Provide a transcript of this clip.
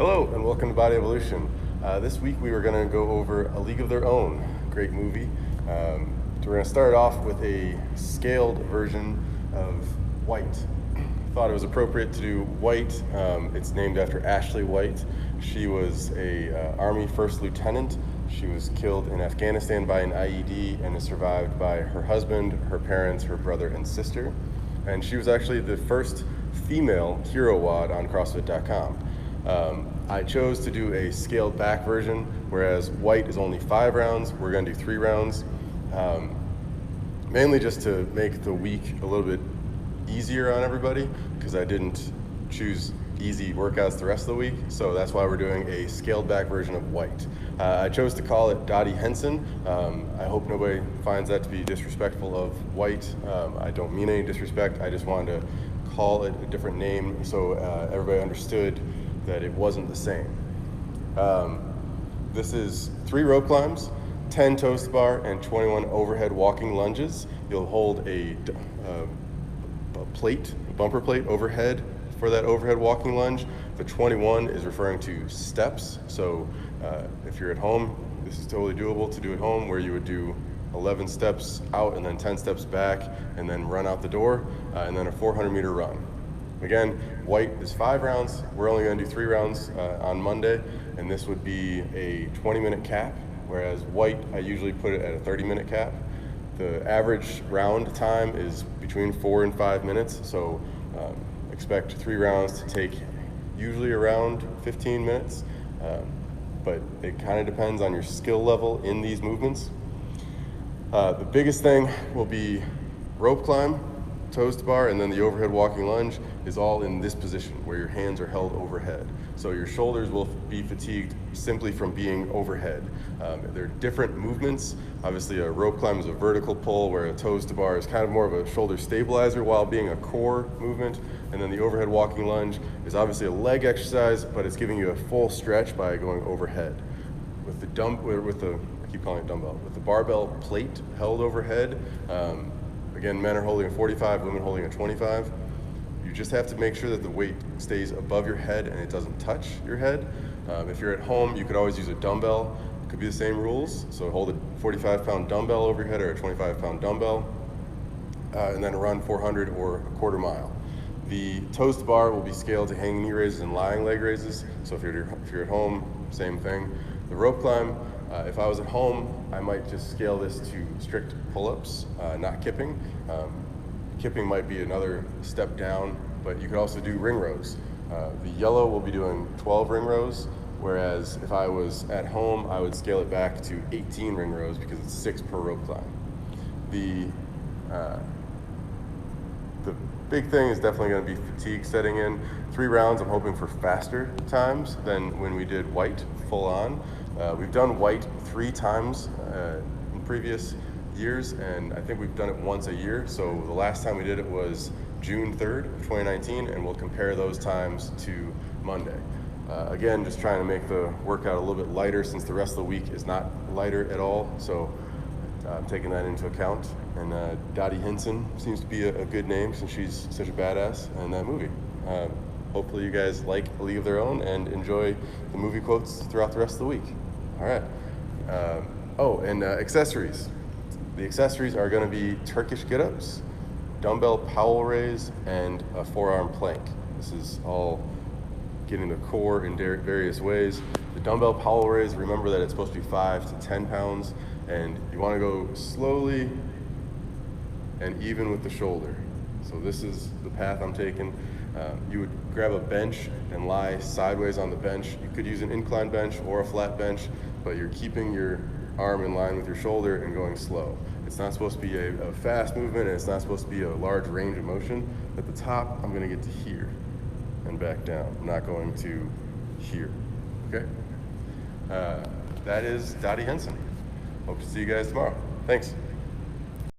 Hello and welcome to Body Evolution. This week we were going to go over A League of Their Own, great movie. So we're going to start off with a scaled version of White. Thought it was appropriate to do White. It's named after Ashley White. She was a Army First Lieutenant. She was killed in Afghanistan by an IED and is survived by her husband, her parents, her brother, and sister. And she was actually the first female hero WOD on CrossFit.com. I chose to do a scaled back version, whereas White is only 5 rounds. We're going to do 3 rounds, mainly just to make the week a little bit easier on everybody, because I didn't choose easy workouts the rest of the week, so that's why we're doing a scaled back version of White. I chose to call it Dottie Hinson. I hope nobody finds that to be disrespectful of White. I don't mean any disrespect. I just wanted to call it a different name so everybody understood that it wasn't the same. This is 3 rope climbs, 10 toes to bar, and 21 overhead walking lunges. You'll hold a bumper plate overhead for that overhead walking lunge. The 21 is referring to steps. So if you're at home, this is totally doable to do at home, where you would do 11 steps out and then 10 steps back and then run out the door, and then a 400-meter run. Again, White is 5 rounds. We're only going to do 3 rounds on Monday, and this would be a 20-minute cap, whereas White, I usually put it at a 30-minute cap. The average round time is between 4 and 5 minutes, so expect 3 rounds to take usually around 15 minutes, but it kind of depends on your skill level in these movements. The biggest thing will be rope climb, toes to bar, and then the overhead walking lunge is all in this position where your hands are held overhead. So your shoulders will be fatigued simply from being overhead. They're different movements. Obviously a rope climb is a vertical pull, where a toes to bar is kind of more of a shoulder stabilizer while being a core movement. And then the overhead walking lunge is obviously a leg exercise, but it's giving you a full stretch by going overhead. With the I keep calling it dumbbell, with the barbell plate held overhead, again, men are holding a 45, women holding a 25. You just have to make sure that the weight stays above your head and it doesn't touch your head. If you're at home, you could always use a dumbbell. It could be the same rules. So hold a 45-pound dumbbell over your head or a 25-pound dumbbell, and then run 400 or a quarter mile. The toes to bar will be scaled to hanging knee raises and lying leg raises. So if you're at home, same thing. The rope climb, if I was at home, I might just scale this to strict pull-ups, not kipping. Kipping might be another step down, but you could also do ring rows. The yellow will be doing 12 ring rows, whereas if I was at home, I would scale it back to 18 ring rows because it's 6 per rope climb. The big thing is definitely going to be fatigue setting in. 3 rounds, I'm hoping for faster times than when we did White full on. We've done White 3 times in previous years, and I think we've done it once a year. So the last time we did it was June 3rd of 2019, and we'll compare those times to Monday. Again, just trying to make the workout a little bit lighter, since the rest of the week is not lighter at all. So I'm taking that into account. And Dottie Hinson seems to be a good name, since she's such a badass in that movie. Hopefully you guys like A League of Their Own and enjoy the movie quotes throughout the rest of the week. All right. Accessories. The accessories are going to be Turkish get-ups, dumbbell powell raise, and a forearm plank. This is all getting the core in various ways. The dumbbell powell raise, remember that it's supposed to be 5 to 10 pounds, and you want to go slowly and even with the shoulder. So this is the path I'm taking. You would grab a bench and lie sideways on the bench. You could use an incline bench or a flat bench, but you're keeping your arm in line with your shoulder and going slow. It's not supposed to be a fast movement, and it's not supposed to be a large range of motion. At the top, I'm going to get to here and back down. I'm not going to here. Okay? That is Dottie Hinson. Hope to see you guys tomorrow. Thanks.